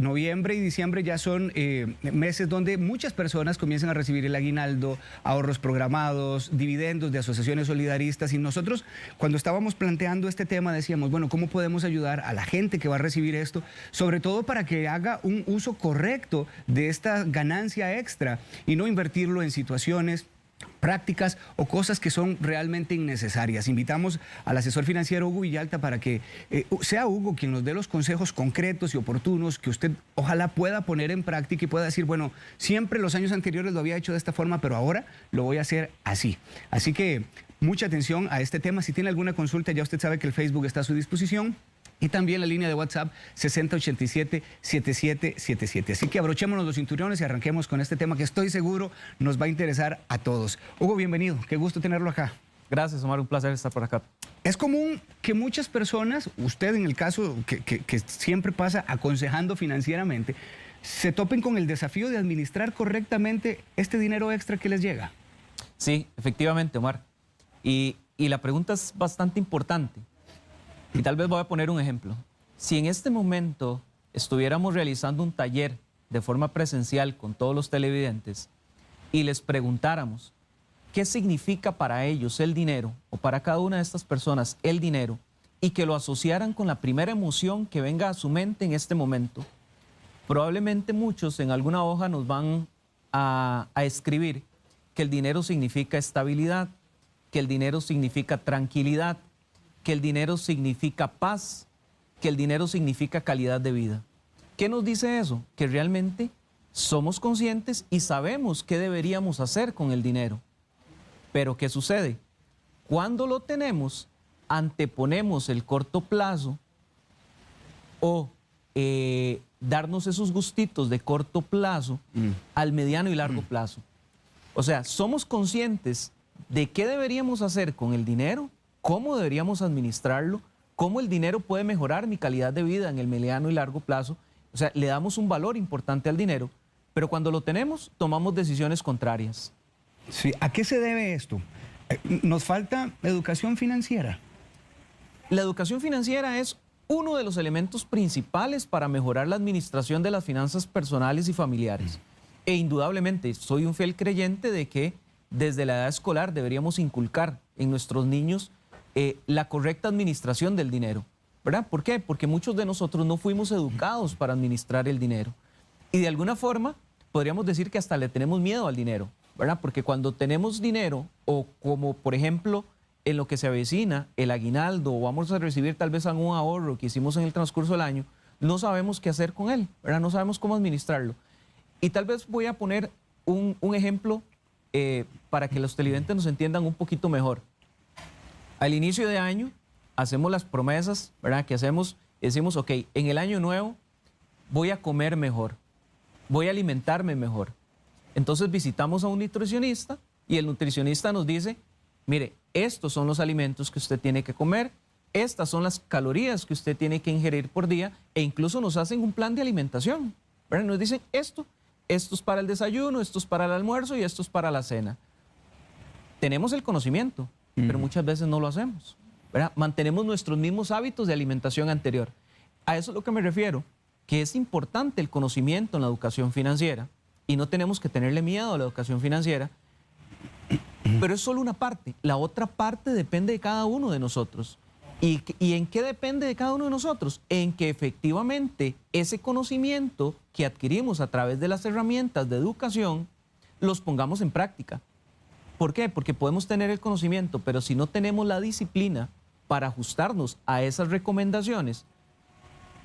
noviembre y diciembre ya son meses donde muchas personas comienzan a recibir el aguinaldo, ahorros programados, dividendos de asociaciones solidaristas, y nosotros cuando estábamos planteando este tema decíamos, bueno, ¿cómo podemos ayudar a la gente que va a recibir esto? Sobre todo para que haga un uso correcto de esta ganancia extra y no invertirlo en situaciones, prácticas o cosas que son realmente innecesarias. Invitamos al asesor financiero Hugo Villalta para que sea Hugo quien nos dé los consejos concretos y oportunos que usted ojalá pueda poner en práctica y pueda decir, bueno, siempre los años anteriores lo había hecho de esta forma, pero ahora lo voy a hacer así. Así que mucha atención a este tema. Si tiene alguna consulta, ya usted sabe que el Facebook está a su disposición. Y también la línea de WhatsApp 6087-7777. Así que abrochémonos los cinturones y arranquemos con este tema que estoy seguro nos va a interesar a todos. Hugo, bienvenido. Qué gusto tenerlo acá. Gracias, Omar. Un placer estar por acá. Es común que muchas personas, usted en el caso que siempre pasa aconsejando financieramente, se topen con el desafío de administrar correctamente este dinero extra que les llega. Sí, efectivamente, Omar. Y la pregunta es bastante importante. Y tal vez voy a poner un ejemplo. Si en este momento estuviéramos realizando un taller de forma presencial con todos los televidentes y les preguntáramos qué significa para ellos el dinero, o para cada una de estas personas el dinero, y que lo asociaran con la primera emoción que venga a su mente en este momento, probablemente muchos en alguna hoja nos van a escribir que el dinero significa estabilidad, que el dinero significa tranquilidad, que el dinero significa paz, que el dinero significa calidad de vida. ¿Qué nos dice eso? Que realmente somos conscientes y sabemos qué deberíamos hacer con el dinero. Pero ¿qué sucede? Cuando lo tenemos, anteponemos el corto plazo o darnos esos gustitos de corto plazo al mediano y largo plazo. O sea, somos conscientes de qué deberíamos hacer con el dinero, cómo deberíamos administrarlo, cómo el dinero puede mejorar mi calidad de vida en el mediano y largo plazo. O sea, le damos un valor importante al dinero, pero cuando lo tenemos, tomamos decisiones contrarias. Sí, ¿a qué se debe esto? ¿Nos falta educación financiera? La educación financiera es uno de los elementos principales para mejorar la administración de las finanzas personales y familiares. E indudablemente, soy un fiel creyente de que desde la edad escolar deberíamos inculcar en nuestros niños la correcta administración del dinero, ¿verdad? ¿Por qué? Porque muchos de nosotros no fuimos educados para administrar el dinero. Y de alguna forma podríamos decir que hasta le tenemos miedo al dinero, ¿verdad? Porque cuando tenemos dinero, o como por ejemplo en lo que se avecina, el aguinaldo, o vamos a recibir tal vez algún ahorro que hicimos en el transcurso del año, no sabemos qué hacer con él, ¿verdad? No sabemos cómo administrarlo. Y tal vez voy a poner un ejemplo para que los televidentes nos entiendan un poquito mejor. Al inicio de año hacemos las promesas, ¿verdad? Que hacemos, decimos, ok, en el año nuevo voy a comer mejor, voy a alimentarme mejor. Entonces visitamos a un nutricionista y el nutricionista nos dice, mire, estos son los alimentos que usted tiene que comer, estas son las calorías que usted tiene que ingerir por día, e incluso nos hacen un plan de alimentación, ¿verdad? Nos dicen esto es para el desayuno, esto es para el almuerzo y esto es para la cena. Tenemos el conocimiento, pero muchas veces no lo hacemos, ¿verdad? Mantenemos nuestros mismos hábitos de alimentación anterior. A eso es lo que me refiero, que es importante el conocimiento en la educación financiera y no tenemos que tenerle miedo a la educación financiera, pero es solo una parte. La otra parte depende de cada uno de nosotros. ¿Y en qué depende de cada uno de nosotros? En que efectivamente ese conocimiento que adquirimos a través de las herramientas de educación los pongamos en práctica. ¿Por qué? Porque podemos tener el conocimiento, pero si no tenemos la disciplina para ajustarnos a esas recomendaciones,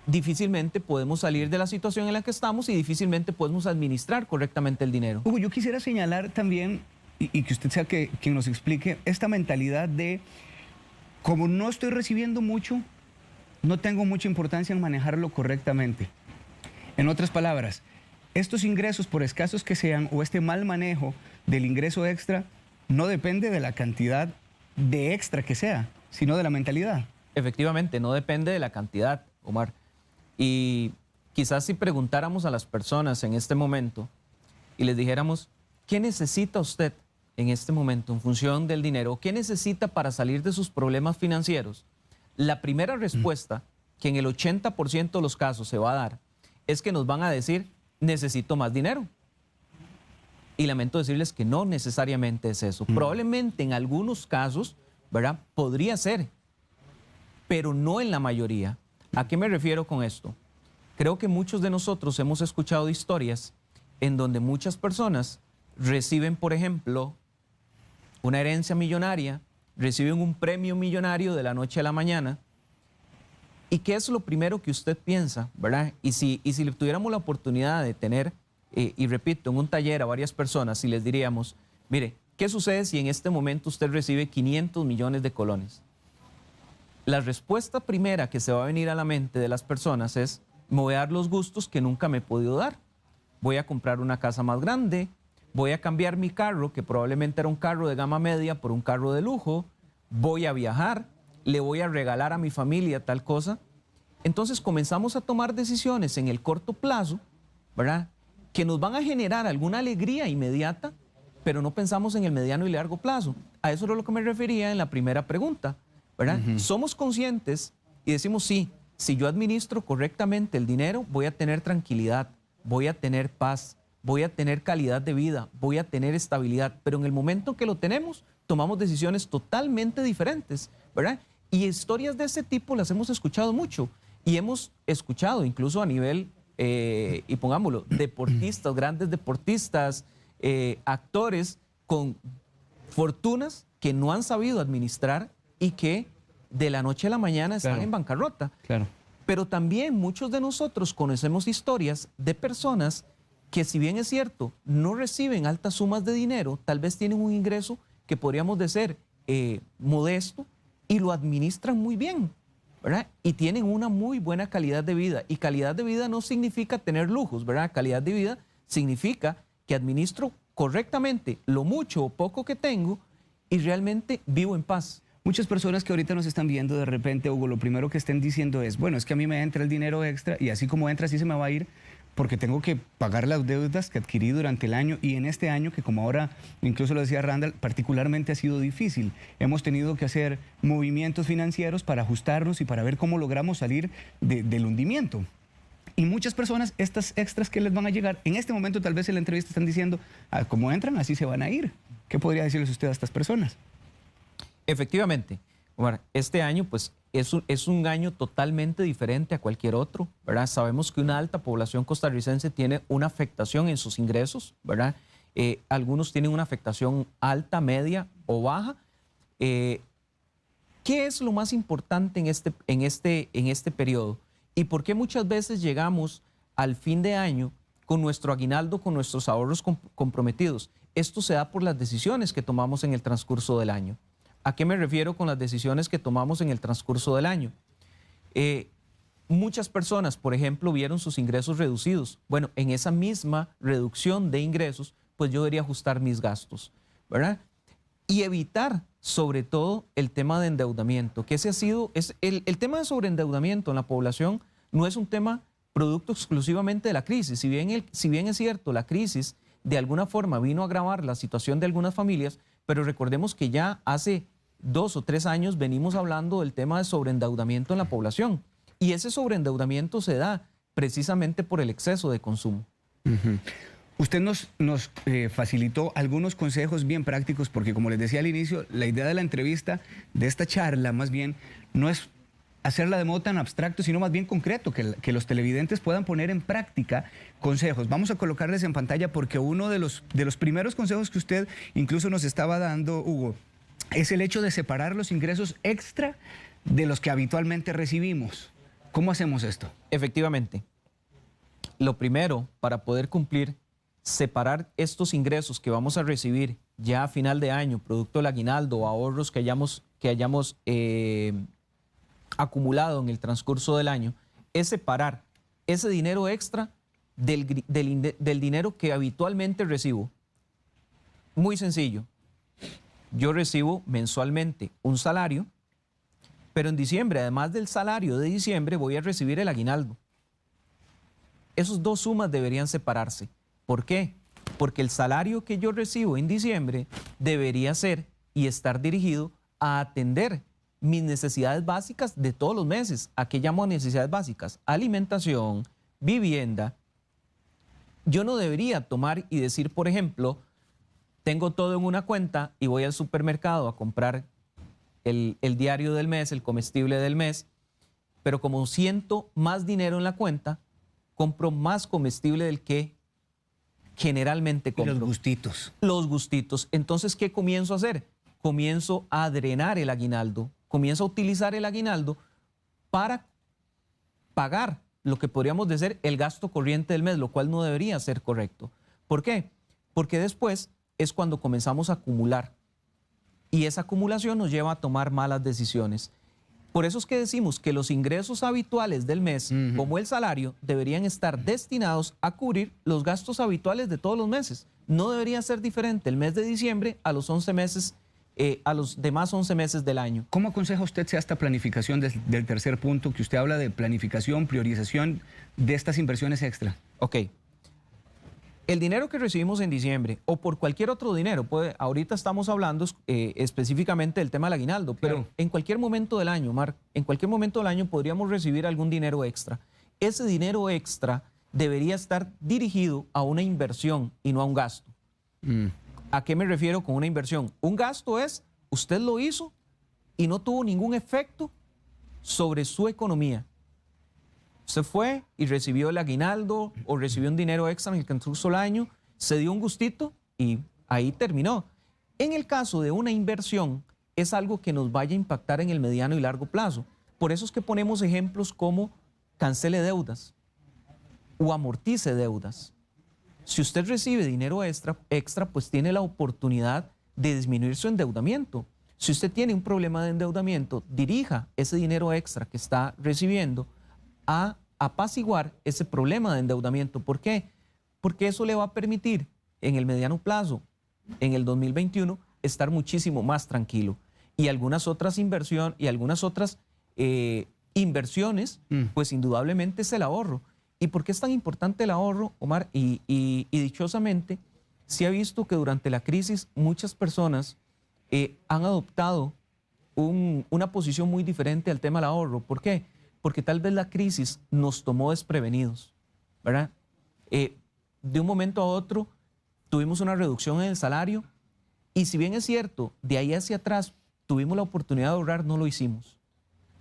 difícilmente podemos salir de la situación en la que estamos y difícilmente podemos administrar correctamente el dinero. Hugo, yo quisiera señalar también, y que usted sea quien nos explique, esta mentalidad de, como no estoy recibiendo mucho, no tengo mucha importancia en manejarlo correctamente. En otras palabras, estos ingresos, por escasos que sean, o este mal manejo del ingreso extra, no depende de la cantidad de extra que sea, sino de la mentalidad. Efectivamente, no depende de la cantidad, Omar. Y quizás si preguntáramos a las personas en este momento y les dijéramos, ¿qué necesita usted en este momento en función del dinero? ¿Qué necesita para salir de sus problemas financieros? La primera respuesta, que en el 80% de los casos se va a dar, es que nos van a decir, necesito más dinero. Y lamento decirles que no necesariamente es eso. Probablemente en algunos casos, ¿verdad? Podría ser, pero no en la mayoría. ¿A qué me refiero con esto? Creo que muchos de nosotros hemos escuchado historias en donde muchas personas reciben, por ejemplo, una herencia millonaria, reciben un premio millonario de la noche a la mañana. ¿Y qué es lo primero que usted piensa, verdad? Y si tuviéramos la oportunidad de tener, y repito, en un taller a varias personas y les diríamos, mire, ¿qué sucede si en este momento usted recibe 500 millones de colones? La respuesta primera que se va a venir a la mente de las personas es, me voy a dar los gustos que nunca me he podido dar. Voy a comprar una casa más grande, voy a cambiar mi carro, que probablemente era un carro de gama media, por un carro de lujo, voy a viajar, le voy a regalar a mi familia tal cosa. Entonces comenzamos a tomar decisiones en el corto plazo, ¿verdad?, que nos van a generar alguna alegría inmediata, pero no pensamos en el mediano y largo plazo. A eso es a lo que me refería en la primera pregunta, ¿verdad? Somos conscientes y decimos, sí, si yo administro correctamente el dinero, voy a tener tranquilidad, voy a tener paz, voy a tener calidad de vida, voy a tener estabilidad, pero en el momento que lo tenemos, tomamos decisiones totalmente diferentes, ¿verdad? Y historias de ese tipo las hemos escuchado mucho y hemos escuchado incluso a nivel, y pongámoslo, deportistas, grandes deportistas, actores con fortunas que no han sabido administrar y que de la noche a la mañana están en bancarrota. Claro. Pero también muchos de nosotros conocemos historias de personas que, si bien es cierto, no reciben altas sumas de dinero, tal vez tienen un ingreso que podríamos decir modesto y lo administran muy bien, ¿verdad? Y tienen una muy buena calidad de vida. Y calidad de vida no significa tener lujos, ¿verdad? Calidad de vida significa que administro correctamente lo mucho o poco que tengo y realmente vivo en paz. Muchas personas que ahorita nos están viendo de repente, Hugo, lo primero que estén diciendo es, bueno, es que a mí me entra el dinero extra y así como entra, así se me va a ir porque tengo que pagar las deudas que adquirí durante el año y en este año que, como ahora incluso lo decía Randall, particularmente ha sido difícil. Hemos tenido que hacer movimientos financieros para ajustarnos y para ver cómo logramos salir del hundimiento. Y muchas personas, estas extras que les van a llegar, en este momento tal vez en la entrevista están diciendo, como entran, así se van a ir. ¿Qué podría decirles usted a estas personas? Efectivamente, Omar, este año pues es un año totalmente diferente a cualquier otro, ¿verdad? Sabemos que una alta población costarricense tiene una afectación en sus ingresos, ¿verdad? Algunos tienen una afectación alta, media o baja. ¿Qué es lo más importante en este periodo? ¿Y por qué muchas veces llegamos al fin de año con nuestro aguinaldo, con nuestros ahorros comprometidos? Esto se da por las decisiones que tomamos en el transcurso del año. ¿A qué me refiero con las decisiones que tomamos en el transcurso del año? Muchas personas, por ejemplo, vieron sus ingresos reducidos. Bueno, en esa misma reducción de ingresos, pues yo debería ajustar mis gastos, ¿verdad? Y evitar, sobre todo, el tema de endeudamiento, que ese ha sido, el tema de sobreendeudamiento en la población no es un tema producto exclusivamente de la crisis. Si bien es cierto, la crisis de alguna forma vino a agravar la situación de algunas familias, pero recordemos que ya hace 2 o 3 años venimos hablando del tema de sobreendeudamiento en la población. Y ese sobreendeudamiento se da precisamente por el exceso de consumo. Usted nos facilitó algunos consejos bien prácticos porque, como les decía al inicio, la idea de la entrevista, de esta charla más bien, no es hacerla de modo tan abstracto, sino más bien concreto, que los televidentes puedan poner en práctica consejos. Vamos a colocarles en pantalla porque uno de los primeros consejos que usted incluso nos estaba dando, Hugo, es el hecho de separar los ingresos extra de los que habitualmente recibimos. ¿Cómo hacemos esto? Efectivamente. Lo primero, para poder cumplir, separar estos ingresos que vamos a recibir ya a final de año, producto del aguinaldo o ahorros que hayamos acumulado en el transcurso del año, es separar ese dinero extra del dinero que habitualmente recibo. Muy sencillo. Yo recibo mensualmente un salario, pero en diciembre, además del salario de diciembre, voy a recibir el aguinaldo. Esas dos sumas deberían separarse. ¿Por qué? Porque el salario que yo recibo en diciembre debería ser y estar dirigido a atender mis necesidades básicas de todos los meses. ¿A qué llamo necesidades básicas? Alimentación, vivienda, yo no debería tomar y decir, por ejemplo, tengo todo en una cuenta y voy al supermercado a comprar el diario del mes, el comestible del mes, pero como siento más dinero en la cuenta, compro más comestible del que generalmente compro. Y los gustitos. Los gustitos. Entonces, ¿qué comienzo a hacer? Comienzo a drenar el aguinaldo, comienzo a utilizar el aguinaldo para pagar lo que podríamos decir el gasto corriente del mes, lo cual no debería ser correcto. ¿Por qué? Porque después es cuando comenzamos a acumular y esa acumulación nos lleva a tomar malas decisiones. Por eso es que decimos que los ingresos habituales del mes, como el salario, deberían estar destinados a cubrir los gastos habituales de todos los meses. No debería ser diferente el mes de diciembre a los 11 meses, a los demás 11 meses del año. ¿Cómo aconseja usted sea esta planificación del tercer punto que usted habla de planificación, priorización de estas inversiones extra? Ok. El dinero que recibimos en diciembre o por cualquier otro dinero, ahorita estamos hablando específicamente del tema del aguinaldo, pero Claro. en cualquier momento del año, Marc, en cualquier momento del año podríamos recibir algún dinero extra. Ese dinero extra debería estar dirigido a una inversión y no a un gasto. ¿A qué me refiero con una inversión? Un gasto es, usted lo hizo y no tuvo ningún efecto sobre su economía. Usted fue y recibió el aguinaldo o recibió un dinero extra en el transcurso del año, se dio un gustito y ahí terminó. En el caso de una inversión, es algo que nos vaya a impactar en el mediano y largo plazo. Por eso es que ponemos ejemplos como cancele deudas o amortice deudas. Si usted recibe dinero extra, pues tiene la oportunidad de disminuir su endeudamiento. Si usted tiene un problema de endeudamiento, dirija ese dinero extra que está recibiendo a apaciguar ese problema de endeudamiento. ¿Por qué? Porque eso le va a permitir en el mediano plazo, en el 2021, estar muchísimo más tranquilo. Y algunas otras inversiones, pues indudablemente es el ahorro. ¿Y por qué es tan importante el ahorro, Omar? Y dichosamente, se ha visto que durante la crisis muchas personas han adoptado una posición muy diferente al tema del ahorro. ¿Por qué? Porque tal vez la crisis nos tomó desprevenidos, ¿verdad? De un momento a otro tuvimos una reducción en el salario y si bien es cierto, de ahí hacia atrás tuvimos la oportunidad de ahorrar, no lo hicimos.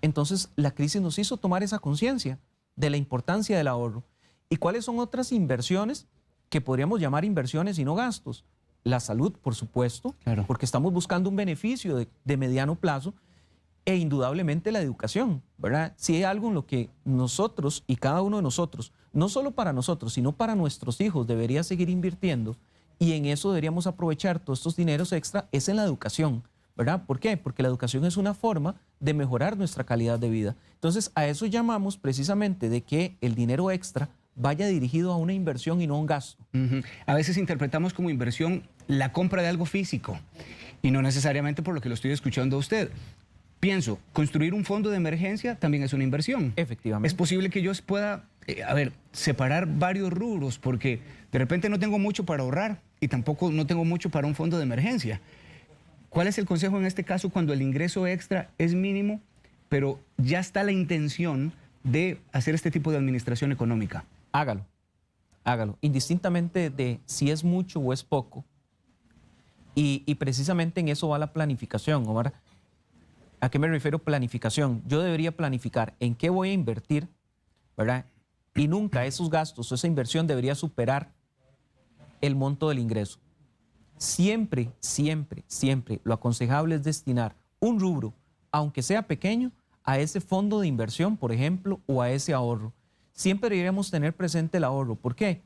Entonces la crisis nos hizo tomar esa conciencia de la importancia del ahorro. ¿Y cuáles son otras inversiones que podríamos llamar inversiones y no gastos? La salud, por supuesto, Claro. porque estamos buscando un beneficio de mediano plazo, e indudablemente la educación, ¿verdad? Si hay algo en lo que nosotros y cada uno de nosotros, no solo para nosotros, sino para nuestros hijos, debería seguir invirtiendo y en eso deberíamos aprovechar todos estos dineros extra, es en la educación, ¿verdad? ¿Por qué? Porque la educación es una forma de mejorar nuestra calidad de vida. Entonces, a eso llamamos precisamente de que el dinero extra vaya dirigido a una inversión y no a un gasto. A veces interpretamos como inversión la compra de algo físico y no necesariamente por lo que lo estoy escuchando a usted. Pienso, construir un fondo de emergencia también es una inversión. Efectivamente. Es posible que yo pueda, separar varios rubros porque de repente no tengo mucho para ahorrar y tampoco no tengo mucho para un fondo de emergencia. ¿Cuál es el consejo en este caso cuando el ingreso extra es mínimo, pero ya está la intención de hacer este tipo de administración económica? Hágalo, hágalo, indistintamente de si es mucho o es poco. Y precisamente en eso va la planificación, Omar. ¿A qué me refiero planificación? Yo debería planificar en qué voy a invertir, ¿verdad? Y nunca esos gastos o esa inversión debería superar el monto del ingreso. Siempre, siempre, siempre lo aconsejable es destinar un rubro, aunque sea pequeño, a ese fondo de inversión, por ejemplo, o a ese ahorro. Siempre deberíamos tener presente el ahorro. ¿Por qué?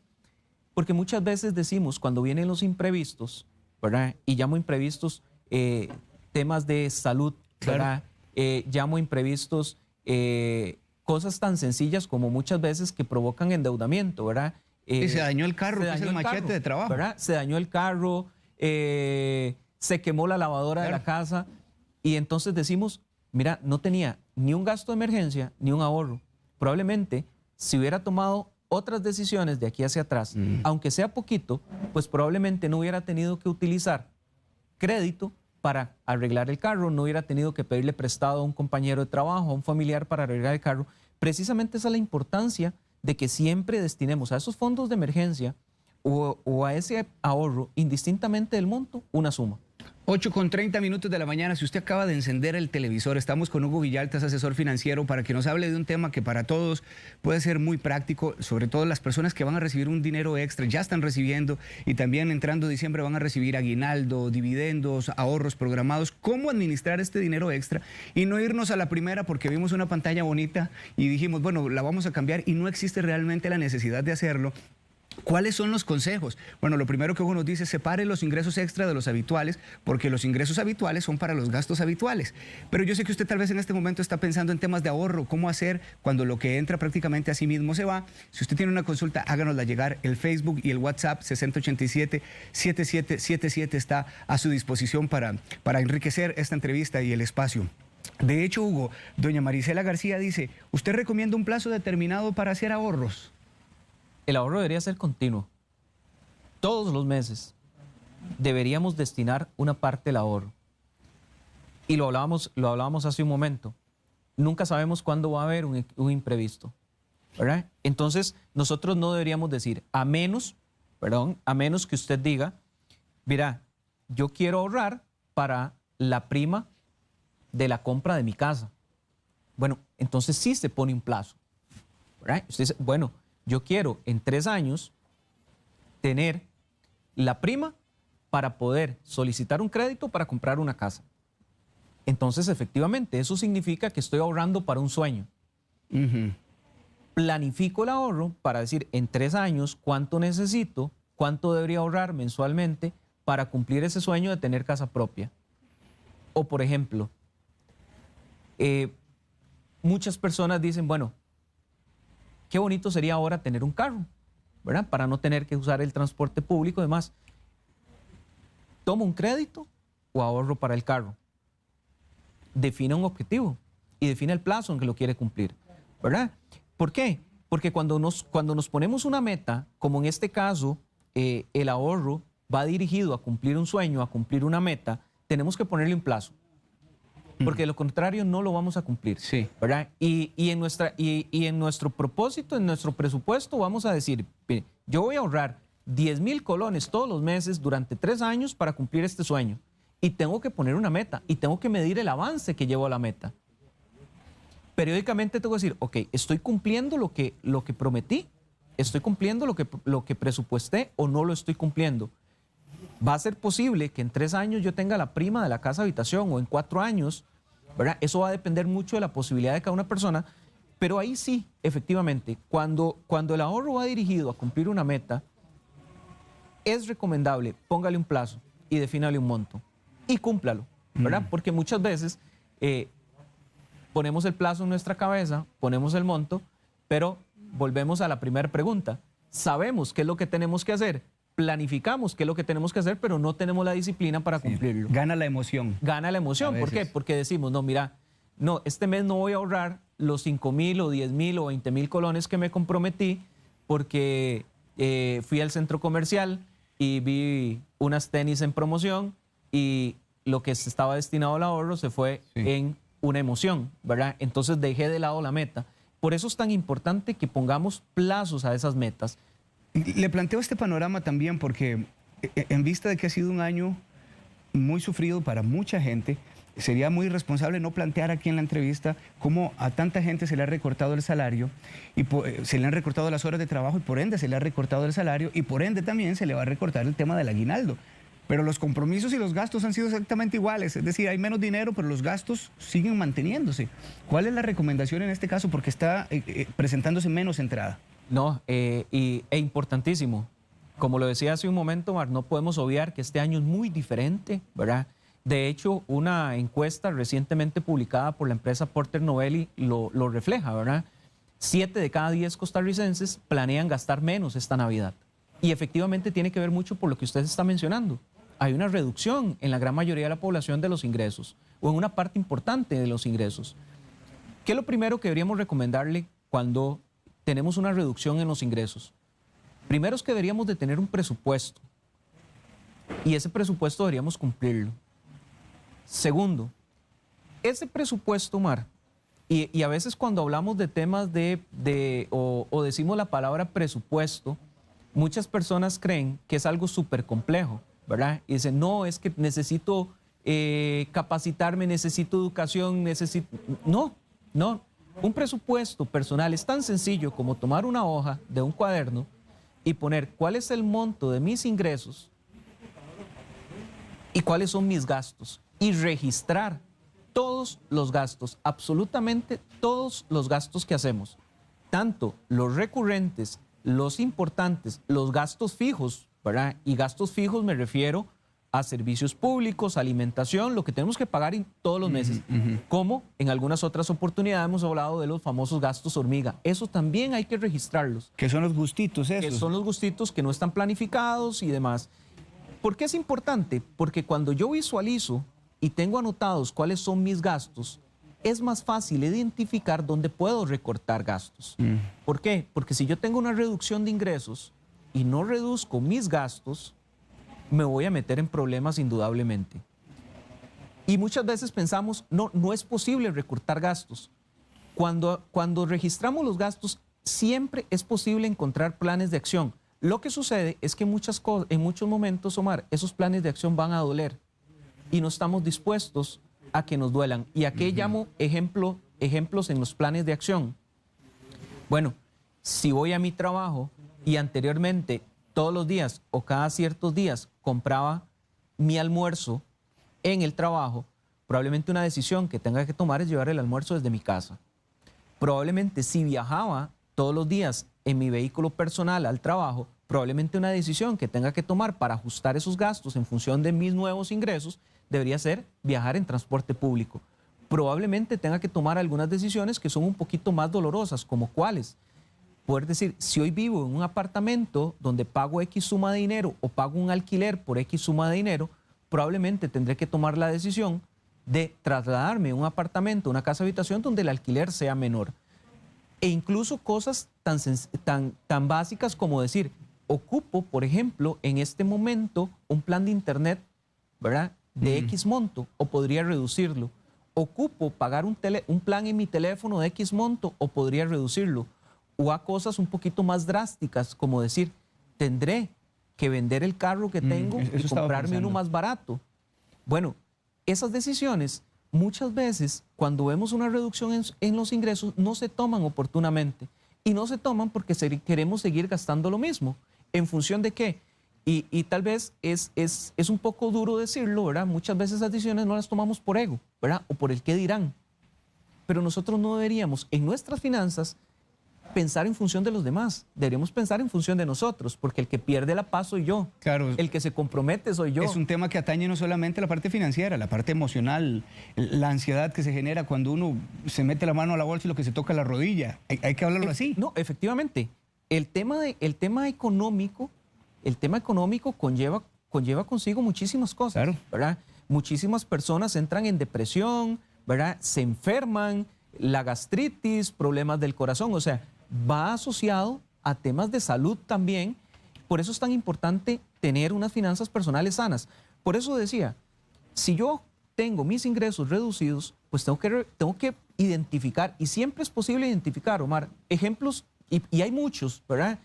Porque muchas veces decimos, cuando vienen los imprevistos, ¿verdad? Y llamo imprevistos temas de salud, ¿verdad? Llamo imprevistos cosas tan sencillas como muchas veces que provocan endeudamiento, ¿verdad? Y se dañó el carro, que es el machete carro, de trabajo. ¿verdad? Se dañó el carro, se quemó la lavadora de la casa y entonces decimos, mira, no tenía ni un gasto de emergencia ni un ahorro. Probablemente si hubiera tomado otras decisiones de aquí hacia atrás, aunque sea poquito, pues probablemente no hubiera tenido que utilizar crédito para arreglar el carro, no hubiera tenido que pedirle prestado a un compañero de trabajo, a un familiar para arreglar el carro. Precisamente esa es la importancia de que siempre destinemos a esos fondos de emergencia o a ese ahorro, indistintamente del monto, una suma. 8:30 de la mañana, si usted acaba de encender el televisor, estamos con Hugo Villaltas, asesor financiero, para que nos hable de un tema que para todos puede ser muy práctico, sobre todo las personas que van a recibir un dinero extra, ya están recibiendo, y también entrando diciembre van a recibir aguinaldo, dividendos, ahorros programados. ¿Cómo administrar este dinero extra y no irnos a la primera porque vimos una pantalla bonita y dijimos, bueno, la vamos a cambiar y no existe realmente la necesidad de hacerlo? ¿Cuáles son los consejos? Bueno, lo primero que Hugo nos dice, separe los ingresos extra de los habituales, porque los ingresos habituales son para los gastos habituales. Pero yo sé que usted tal vez en este momento está pensando en temas de ahorro, cómo hacer cuando lo que entra prácticamente a sí mismo se va. Si usted tiene una consulta, háganosla llegar. El Facebook y el WhatsApp 6087-7777 está a su disposición para enriquecer esta entrevista y el espacio. De hecho, Hugo, doña Marisela García dice, ¿usted recomienda un plazo determinado para hacer ahorros? El ahorro debería ser continuo. Todos los meses deberíamos destinar una parte del ahorro. Y lo hablábamos hace un momento. Nunca sabemos cuándo va a haber un imprevisto, ¿verdad? Entonces, nosotros no deberíamos decir, a menos que usted diga, mira, yo quiero ahorrar para la prima de la compra de mi casa. Bueno, entonces sí se pone un plazo, ¿verdad? Usted dice, bueno, yo quiero en 3 años tener la prima para poder solicitar un crédito para comprar una casa. Entonces, efectivamente, eso significa que estoy ahorrando para un sueño. Planifico el ahorro para decir en 3 años cuánto necesito, cuánto debería ahorrar mensualmente para cumplir ese sueño de tener casa propia. O, por ejemplo, muchas personas dicen, bueno, qué bonito sería ahora tener un carro, ¿verdad? Para no tener que usar el transporte público y demás. ¿Tomo un crédito o ahorro para el carro? Defina un objetivo y defina el plazo en que lo quiere cumplir, ¿verdad? ¿Por qué? Porque cuando nos ponemos una meta, como en este caso, el ahorro va dirigido a cumplir un sueño, a cumplir una meta, tenemos que ponerle un plazo. Porque de lo contrario no lo vamos a cumplir, sí, ¿verdad? Y en nuestro propósito, en nuestro presupuesto, vamos a decir, yo voy a ahorrar 10,000 colones todos los meses durante 3 años para cumplir este sueño. Y tengo que poner una meta y tengo que medir el avance que llevo a la meta. Periódicamente tengo que decir, ok, estoy cumpliendo lo que prometí, estoy cumpliendo lo que presupuesté o no lo estoy cumpliendo. Va a ser posible que en 3 años yo tenga la prima de la casa habitación o en 4 años, ¿verdad? Eso va a depender mucho de la posibilidad de cada una persona, pero ahí sí, efectivamente, cuando el ahorro va dirigido a cumplir una meta, es recomendable, póngale un plazo y defínale un monto y cúmplalo, ¿verdad? Porque muchas veces ponemos el plazo en nuestra cabeza, ponemos el monto, pero volvemos a la primera pregunta. Sabemos qué es lo que tenemos que hacer, planificamos qué es lo que tenemos que hacer, pero no tenemos la disciplina para cumplirlo. Gana la emoción. Gana la emoción. ¿Por qué? Porque decimos, no, mira, no, este mes no voy a ahorrar los 5,000 o 10,000 o 20,000 colones que me comprometí porque fui al centro comercial y vi unas tenis en promoción y lo que estaba destinado al ahorro se fue en una emoción, ¿verdad? Entonces dejé de lado la meta. Por eso es tan importante que pongamos plazos a esas metas. Le planteo este panorama también porque en vista de que ha sido un año muy sufrido para mucha gente, sería muy irresponsable no plantear aquí en la entrevista cómo a tanta gente se le ha recortado el salario y se le han recortado las horas de trabajo y por ende se le ha recortado el salario y por ende también se le va a recortar el tema del aguinaldo. Pero los compromisos y los gastos han sido exactamente iguales, es decir, hay menos dinero, pero los gastos siguen manteniéndose. ¿Cuál es la recomendación en este caso? Porque está presentándose menos entrada. No, importantísimo. Como lo decía hace un momento, Mar, no podemos obviar que este año es muy diferente, ¿verdad? De hecho, una encuesta recientemente publicada por la empresa Porter Novelli lo refleja, ¿verdad? 7 de cada 10 costarricenses planean gastar menos esta Navidad. Y efectivamente tiene que ver mucho por lo que usted está mencionando. Hay una reducción en la gran mayoría de la población de los ingresos, o en una parte importante de los ingresos. ¿Qué es lo primero que deberíamos recomendarle cuando tenemos una reducción en los ingresos? Primero es que deberíamos de tener un presupuesto y ese presupuesto deberíamos cumplirlo. Segundo, ese presupuesto, Mar, Y a veces cuando hablamos de temas o decimos la palabra presupuesto, muchas personas creen que es algo súper complejo, ¿verdad? Y dicen, no, es que necesito capacitarme, necesito educación, necesito... No, no. Un presupuesto personal es tan sencillo como tomar una hoja de un cuaderno y poner cuál es el monto de mis ingresos y cuáles son mis gastos y registrar todos los gastos, absolutamente todos los gastos que hacemos, tanto los recurrentes, los importantes, los gastos fijos, ¿verdad? Y gastos fijos me refiero a servicios públicos, alimentación, lo que tenemos que pagar todos los meses, como en algunas otras oportunidades hemos hablado de los famosos gastos hormiga. Eso también hay que registrarlos. Que son los gustitos esos. Que son los gustitos que no están planificados y demás. ¿Por qué es importante? Porque cuando yo visualizo y tengo anotados cuáles son mis gastos, es más fácil identificar dónde puedo recortar gastos. ¿Por qué? Porque si yo tengo una reducción de ingresos y no reduzco mis gastos, me voy a meter en problemas indudablemente. Y muchas veces pensamos, no es posible recortar gastos. Cuando registramos los gastos, siempre es posible encontrar planes de acción. Lo que sucede es que en muchos momentos, Omar, esos planes de acción van a doler y no estamos dispuestos a que nos duelan. ¿Y a qué llamo ejemplos en los planes de acción? Bueno, si voy a mi trabajo y anteriormente todos los días o cada ciertos días compraba mi almuerzo en el trabajo, probablemente una decisión que tenga que tomar es llevar el almuerzo desde mi casa. Probablemente si viajaba todos los días en mi vehículo personal al trabajo, probablemente una decisión que tenga que tomar para ajustar esos gastos en función de mis nuevos ingresos debería ser viajar en transporte público. Probablemente tenga que tomar algunas decisiones que son un poquito más dolorosas, como cuáles. Poder decir, si hoy vivo en un apartamento donde pago X suma de dinero o pago un alquiler por X suma de dinero, probablemente tendré que tomar la decisión de trasladarme a un apartamento, una casa habitación donde el alquiler sea menor. E incluso cosas tan básicas como decir, ocupo, por ejemplo, en este momento un plan de internet, ¿verdad?, de X monto, o podría reducirlo. Ocupo pagar un plan en mi teléfono de X monto, o podría reducirlo. O a cosas un poquito más drásticas, como decir, tendré que vender el carro que tengo y comprarme uno más barato. Bueno, esas decisiones muchas veces, cuando vemos una reducción en los ingresos, no se toman oportunamente. Y no se toman porque queremos seguir gastando lo mismo. ¿En función de qué? Y tal vez es un poco duro decirlo, ¿verdad? Muchas veces esas decisiones no las tomamos por ego, ¿verdad? O por el qué dirán. Pero nosotros no deberíamos, en nuestras finanzas, pensar en función de los demás. Deberíamos pensar en función de nosotros, porque el que pierde la paz soy yo. Claro. El que se compromete soy yo. Es un tema que atañe no solamente la parte financiera, la parte emocional, la ansiedad que se genera cuando uno se mete la mano a la bolsa y lo que se toca la rodilla. Hay que hablarlo así. No, efectivamente. El tema económico conlleva consigo muchísimas cosas, claro, ¿verdad? Muchísimas personas entran en depresión, ¿verdad? Se enferman, la gastritis, problemas del corazón, o sea, va asociado a temas de salud también. Por eso es tan importante tener unas finanzas personales sanas. Por eso decía, si yo tengo mis ingresos reducidos, pues tengo que identificar, y siempre es posible identificar, Omar, ejemplos, y hay muchos, ¿verdad?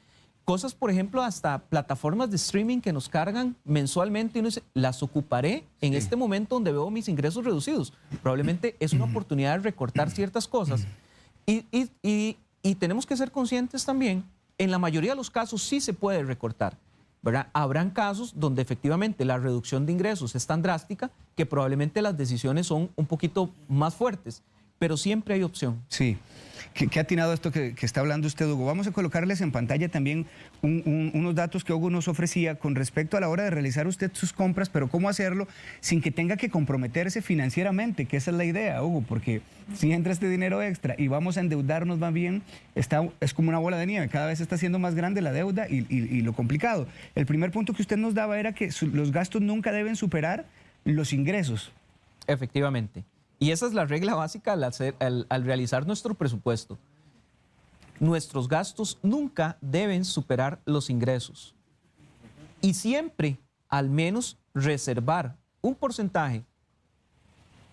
Cosas, por ejemplo, hasta plataformas de streaming que nos cargan mensualmente y uno dice, las ocuparé en este momento donde veo mis ingresos reducidos. Probablemente es una oportunidad de recortar ciertas cosas. Y tenemos que ser conscientes también, en la mayoría de los casos sí se puede recortar, ¿verdad? Habrán casos donde efectivamente la reducción de ingresos es tan drástica que probablemente las decisiones son un poquito más fuertes, pero siempre hay opción. Sí. ¿Qué ha atinado esto que está hablando usted, Hugo? Vamos a colocarles en pantalla también unos datos que Hugo nos ofrecía con respecto a la hora de realizar usted sus compras, pero cómo hacerlo sin que tenga que comprometerse financieramente, que esa es la idea, Hugo, porque si entra este dinero extra y vamos a endeudarnos más bien, es como una bola de nieve, cada vez está siendo más grande la deuda y lo complicado. El primer punto que usted nos daba era que los gastos nunca deben superar los ingresos. Efectivamente. Y esa es la regla básica al realizar nuestro presupuesto. Nuestros gastos nunca deben superar los ingresos. Y siempre, al menos, reservar un porcentaje,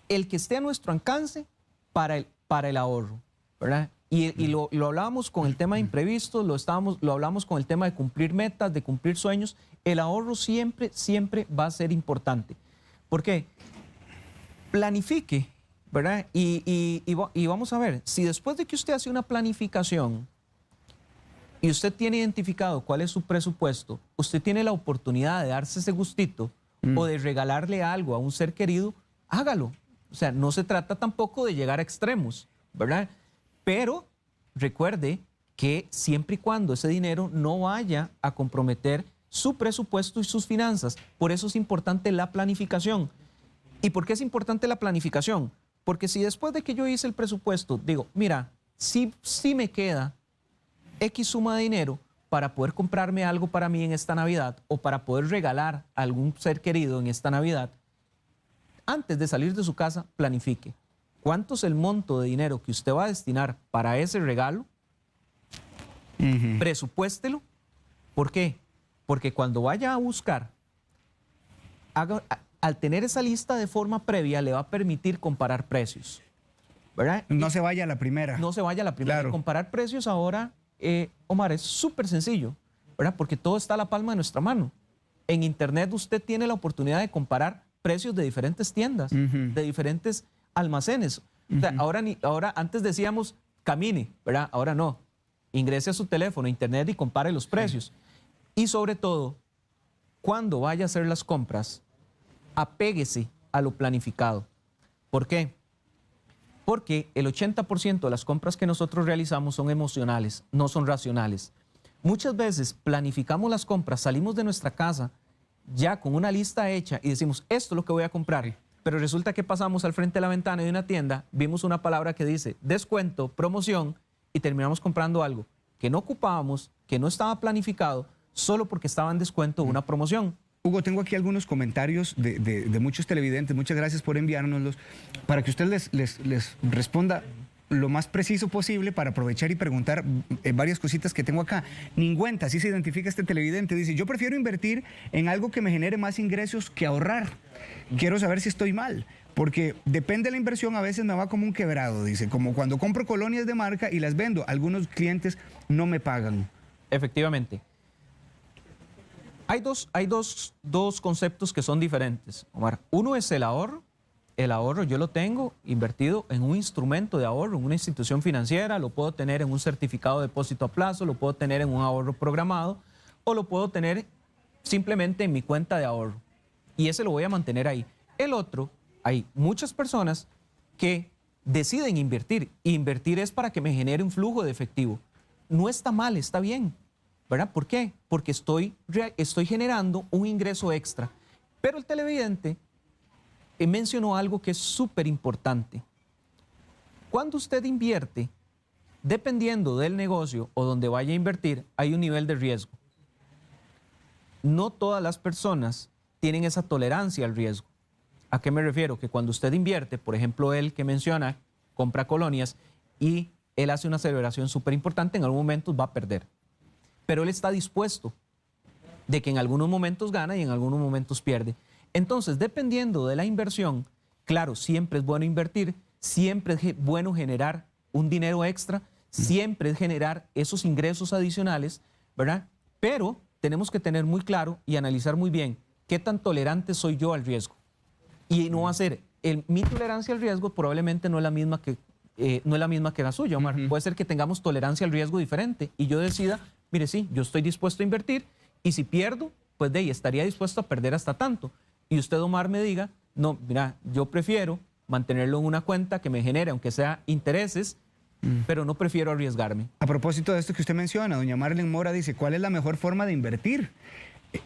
el que esté a nuestro alcance, para para el ahorro, ¿verdad? Y lo hablábamos con el tema de imprevistos, lo hablamos con el tema de cumplir metas, de cumplir sueños. El ahorro siempre, siempre va a ser importante. ¿Por qué? Planifique, ¿verdad? Y vamos a ver, si después de que usted hace una planificación y usted tiene identificado cuál es su presupuesto, usted tiene la oportunidad de darse ese gustito o de regalarle algo a un ser querido, hágalo. O sea, no se trata tampoco de llegar a extremos, ¿verdad? Pero recuerde que siempre y cuando ese dinero no vaya a comprometer su presupuesto y sus finanzas. Por eso es importante la planificación. ¿Y por qué es importante la planificación? Porque si después de que yo hice el presupuesto, digo, mira, sí me queda X suma de dinero para poder comprarme algo para mí en esta Navidad o para poder regalar a algún ser querido en esta Navidad, antes de salir de su casa, planifique. ¿Cuánto es el monto de dinero que usted va a destinar para ese regalo? Presupuéstelo. ¿Por qué? Porque cuando vaya a buscar, al tener esa lista de forma previa, le va a permitir comparar precios, ¿verdad? No se vaya a la primera. No se vaya a la primera. Claro. Comparar precios ahora, Omar, es súper sencillo, ¿verdad? Porque todo está a la palma de nuestra mano. En Internet usted tiene la oportunidad de comparar precios de diferentes tiendas, de diferentes almacenes. O sea, ahora antes decíamos camine, ¿verdad? Ahora no. Ingrese a su teléfono, Internet y compare los precios. Y sobre todo, cuando vaya a hacer las compras, apéguese a lo planificado. ¿Por qué? Porque el 80% de las compras que nosotros realizamos son emocionales, no son racionales. Muchas veces planificamos las compras, salimos de nuestra casa ya con una lista hecha y decimos, esto es lo que voy a comprar. Pero resulta que pasamos al frente de la ventana de una tienda, vimos una palabra que dice descuento, promoción, y terminamos comprando algo que no ocupábamos, que no estaba planificado, solo porque estaba en descuento una promoción. Hugo, tengo aquí algunos comentarios de muchos televidentes. Muchas gracias por enviárnoslos para que usted les responda lo más preciso posible para aprovechar y preguntar varias cositas que tengo acá. Ningüenta, así se identifica este televidente, dice, yo prefiero invertir en algo que me genere más ingresos que ahorrar. Quiero saber si estoy mal, porque depende de la inversión, a veces me va como un quebrado, dice, como cuando compro colonias de marca y las vendo, algunos clientes no me pagan. Efectivamente. Hay dos conceptos que son diferentes, Omar. Uno es el ahorro. El ahorro yo lo tengo invertido en un instrumento de ahorro, en una institución financiera, lo puedo tener en un certificado de depósito a plazo, lo puedo tener en un ahorro programado o lo puedo tener simplemente en mi cuenta de ahorro. Y ese lo voy a mantener ahí. El otro, hay muchas personas que deciden invertir. Invertir es para que me genere un flujo de efectivo. No está mal, está bien, ¿verdad? ¿Por qué? Porque estoy generando un ingreso extra. Pero el televidente mencionó algo que es súper importante. Cuando usted invierte, dependiendo del negocio o donde vaya a invertir, hay un nivel de riesgo. No todas las personas tienen esa tolerancia al riesgo. ¿A qué me refiero? Que cuando usted invierte, por ejemplo, él que menciona, compra colonias y él hace una aceleración súper importante, en algún momento va a perder. Pero él está dispuesto de que en algunos momentos gana y en algunos momentos pierde. Entonces, dependiendo de la inversión, claro, siempre es bueno invertir, siempre es bueno generar un dinero extra, siempre es generar esos ingresos adicionales, ¿verdad? Pero tenemos que tener muy claro y analizar muy bien qué tan tolerante soy yo al riesgo. Y no va a ser, mi tolerancia al riesgo probablemente no es la misma que la suya, Omar. Puede ser que tengamos tolerancia al riesgo diferente y yo decida, mire, sí, yo estoy dispuesto a invertir y si pierdo, pues de ahí estaría dispuesto a perder hasta tanto. Y usted, Omar, me diga, no, mira, yo prefiero mantenerlo en una cuenta que me genere, aunque sea intereses, pero no prefiero arriesgarme. A propósito de esto que usted menciona, doña Marlene Mora dice, ¿cuál es la mejor forma de invertir?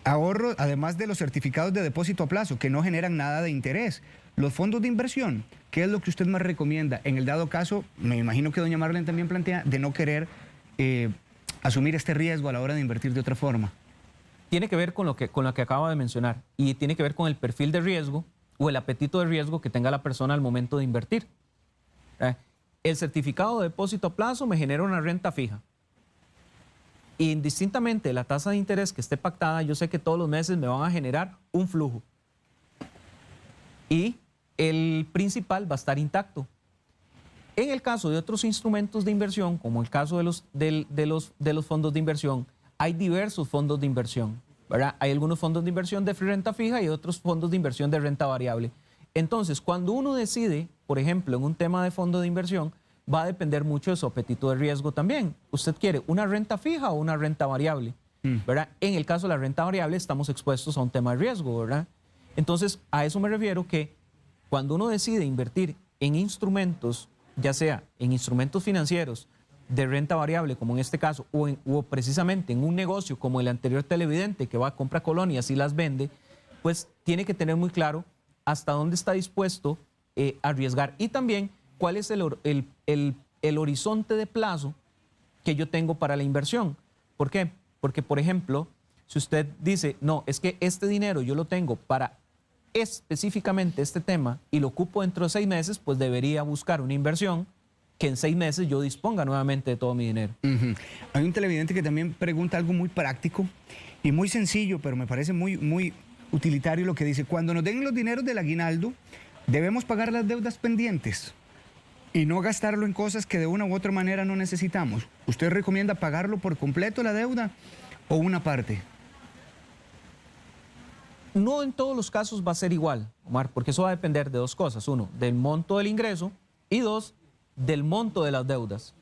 Ahorro, además de los certificados de depósito a plazo, que no generan nada de interés. Los fondos de inversión, ¿qué es lo que usted más recomienda? En el dado caso, me imagino que doña Marlene también plantea, de no querer asumir este riesgo a la hora de invertir de otra forma. Tiene que ver con lo que acaba de mencionar y tiene que ver con el perfil de riesgo o el apetito de riesgo que tenga la persona al momento de invertir. El certificado de depósito a plazo me genera una renta fija. Indistintamente de la tasa de interés que esté pactada, yo sé que todos los meses me van a generar un flujo. Y el principal va a estar intacto. En el caso de otros instrumentos de inversión, como el caso de los fondos de inversión, hay diversos fondos de inversión, ¿verdad? Hay algunos fondos de inversión de renta fija y otros fondos de inversión de renta variable. Entonces, cuando uno decide, por ejemplo, en un tema de fondo de inversión, va a depender mucho de su apetito de riesgo también. ¿Usted quiere una renta fija o una renta variable? ¿Verdad? En el caso de la renta variable estamos expuestos a un tema de riesgo, ¿verdad? Entonces, a eso me refiero que cuando uno decide invertir en instrumentos, ya sea en instrumentos financieros de renta variable, como en este caso, o precisamente en un negocio como el anterior televidente que va a comprar colonias y las vende, pues tiene que tener muy claro hasta dónde está dispuesto a arriesgar y también cuál es el horizonte de plazo que yo tengo para la inversión. ¿Por qué? Porque, por ejemplo, si usted dice, no, es que este dinero yo lo tengo para específicamente este tema y lo ocupo dentro de 6 meses, pues debería buscar una inversión que en 6 meses yo disponga nuevamente de todo mi dinero. Hay un televidente que también pregunta algo muy práctico y muy sencillo, pero me parece muy utilitario lo que dice. Cuando nos den los dineros del aguinaldo, debemos pagar las deudas pendientes y no gastarlo en cosas que de una u otra manera no necesitamos. ¿Usted recomienda pagarlo por completo la deuda o una parte? No en todos los casos va a ser igual, Omar, porque eso va a depender de 2 cosas. 1, del monto del ingreso y 2, del monto de las deudas.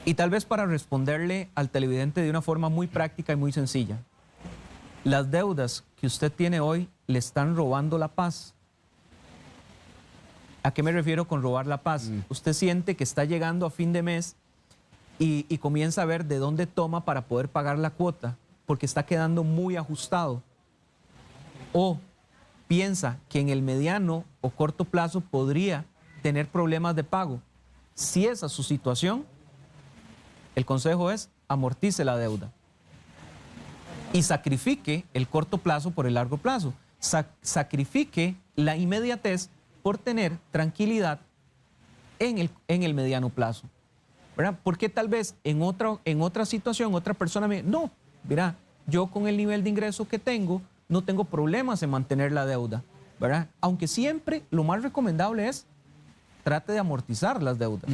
Y tal vez para responderle al televidente de una forma muy práctica y muy sencilla. Las deudas que usted tiene hoy le están robando la paz. ¿A qué me refiero con robar la paz? Usted siente que está llegando a fin de mes y comienza a ver de dónde toma para poder pagar la cuota, porque está quedando muy ajustado. O piensa que en el mediano o corto plazo podría tener problemas de pago. Si esa es su situación, el consejo es amortice la deuda y sacrifique el corto plazo por el largo plazo. Sacrifique la inmediatez por tener tranquilidad en el mediano plazo, ¿verdad? Porque tal vez en otra situación, otra persona me dice, no, mira, yo con el nivel de ingreso que tengo, no tengo problemas en mantener la deuda, ¿verdad? Aunque siempre lo más recomendable es trate de amortizar las deudas.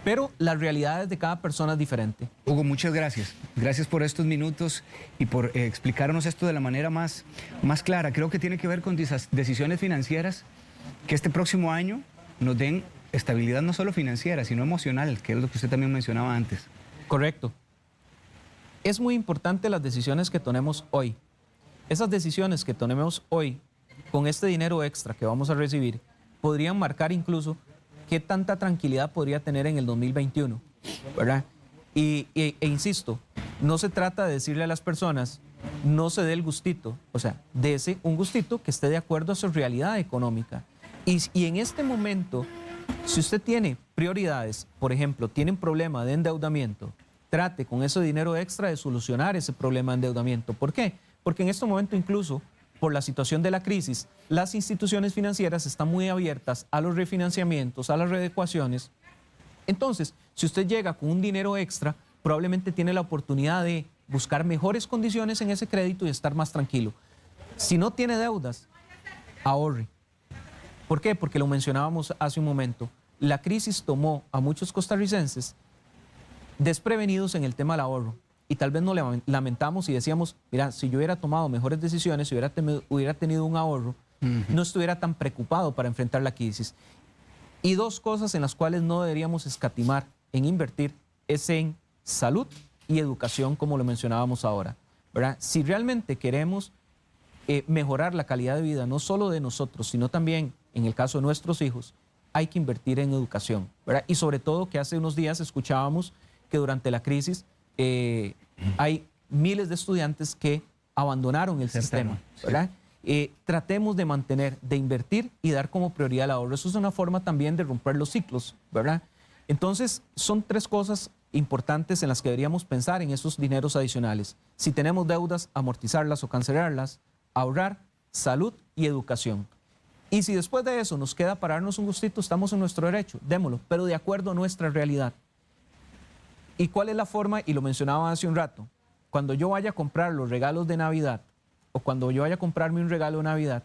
Pero las realidades de cada persona es diferente. Hugo, muchas gracias. Gracias por estos minutos y por explicarnos esto de la manera más clara. Creo que tiene que ver con decisiones financieras que este próximo año nos den estabilidad no solo financiera, sino emocional, que es lo que usted también mencionaba antes. Correcto. Es muy importante las decisiones que tomemos hoy. Esas decisiones que tomemos hoy con este dinero extra que vamos a recibir podrían marcar incluso qué tanta tranquilidad podría tener en el 2021, ¿verdad? E insisto, no se trata de decirle a las personas, no se dé el gustito, o sea, dése un gustito que esté de acuerdo a su realidad económica. Y en este momento, si usted tiene prioridades, por ejemplo, tiene un problema de endeudamiento, trate con ese dinero extra de solucionar ese problema de endeudamiento. ¿Por qué? Porque en este momento incluso, por la situación de la crisis, las instituciones financieras están muy abiertas a los refinanciamientos, a las readecuaciones. Entonces, si usted llega con un dinero extra, probablemente tiene la oportunidad de buscar mejores condiciones en ese crédito y estar más tranquilo. Si no tiene deudas, ahorre. ¿Por qué? Porque lo mencionábamos hace un momento. La crisis tomó a muchos costarricenses desprevenidos en el tema del ahorro. Y tal vez nos lamentamos y decíamos, mira, si yo hubiera tomado mejores decisiones, si hubiera tenido un ahorro, no estuviera tan preocupado para enfrentar la crisis. Y 2 cosas en las cuales no deberíamos escatimar en invertir es en salud y educación, como lo mencionábamos ahora, ¿verdad? Si realmente queremos mejorar la calidad de vida, no solo de nosotros, sino también, en el caso de nuestros hijos, hay que invertir en educación, ¿verdad? Y sobre todo que hace unos días escuchábamos que durante la crisis hay miles de estudiantes que abandonaron el sistema, ¿verdad? Tratemos de mantener, de invertir y dar como prioridad el ahorro. Eso es una forma también de romper los ciclos, ¿verdad? Entonces, son 3 cosas importantes en las que deberíamos pensar en esos dineros adicionales. Si tenemos deudas, amortizarlas o cancelarlas, ahorrar, salud y educación. Y si después de eso nos queda para darnos un gustito, estamos en nuestro derecho, démoslo, pero de acuerdo a nuestra realidad. ¿Y cuál es la forma? Y lo mencionaba hace un rato. Cuando yo vaya a comprar los regalos de Navidad o cuando yo vaya a comprarme un regalo de Navidad,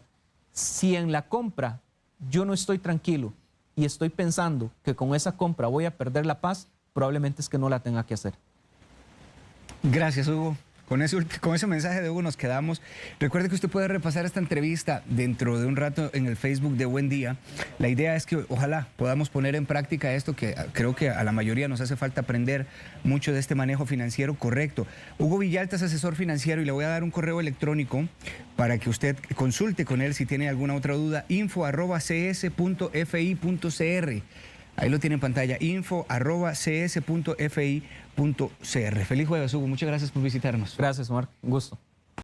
si en la compra yo no estoy tranquilo y estoy pensando que con esa compra voy a perder la paz, probablemente es que no la tenga que hacer. Gracias, Hugo. Con ese mensaje de Hugo nos quedamos. Recuerde que usted puede repasar esta entrevista dentro de un rato en el Facebook de Buen Día. La idea es que ojalá podamos poner en práctica esto que creo que a la mayoría nos hace falta aprender mucho de este manejo financiero correcto. Hugo Villalta es asesor financiero y le voy a dar un correo electrónico para que usted consulte con él si tiene alguna otra duda. info@cs.fi.cr. Ahí lo tiene en pantalla, info@cs.fi.cr. Feliz jueves, Hugo. Muchas gracias por visitarnos. Gracias, Omar. Un gusto.